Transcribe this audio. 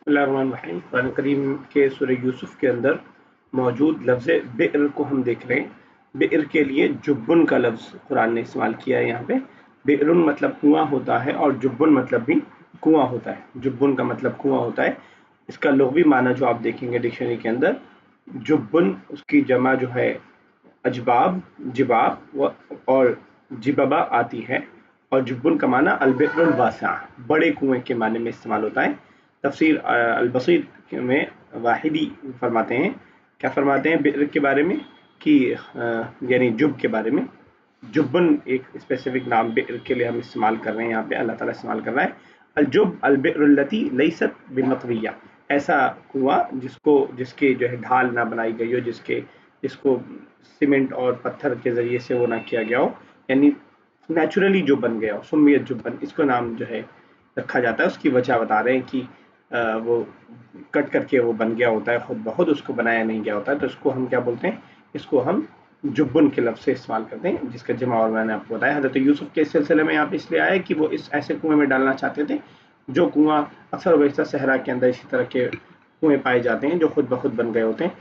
बिस्मिल्लाहिर्रहमानिर्रहीम। कुरान करीम के सूरह यूसुफ के अंदर मौजूद लफ्ज़ बि'r को हम देख रहे हैं। बि'r के लिए जुब्बुन का लफ्ज़ कुरान ने इस्तेमाल किया है। यहाँ पे बि'रुन मतलब कुआं होता है और जुब्बुन मतलब भी कुआं होता है। जुब्बुन का मतलब कुआं होता है। इसका लुग़वी माना जो आप देखेंगे डिक्शनरी के अंदर, जुब्बुन उसकी जमा जो है अजबाब, जिबाब और जिबबा आती है, और जुब्बुन का माना अलबिरुल वासा, बड़े कुएं के माने में इस्तेमाल होता है। तफसीर अल-बसीर में वाहिदी फरमाते हैं, क्या फरमाते हैं बि'r के बारे में कि यानी जुब के बारे में, जुब्बन एक स्पेसिफिक नाम बि'r के लिए हम इस्तेमाल कर रहे हैं। यहाँ पे अल्लाह ताला इस्तेमाल कर रहा है अलजुब अलबिरुल्लती लैसत बिमतविया, ऐसा कुआं जिसके जो है ढाल ना बनाई गई हो, जिसको सीमेंट और पत्थर के जरिए से वो ना किया गया हो, यानी नेचुरली जो बन गया हो, सुम्मियत जुब्बन, इसको नाम जो है रखा जाता है। उसकी वजह बता रहे हैं कि वो कट करके वो बन गया होता है, खुद ब खुद उसको बनाया नहीं गया होता है। तो इसको हम क्या बोलते हैं, इसको हम जुब्बन के लफ्ज़ से इस्तेमाल करते हैं, जिसका जमा और मैंने आपको बताया। हज़रत यूसुफ के सिलसिले में यहाँ पे इसलिए आया कि वो इस ऐसे कुएं में डालना चाहते थे जो कुआं अक्सर वैसा सहरा के अंदर इसी तरह के कुएं पाए जाते हैं जो खुद ब खुद बन गए होते हैं।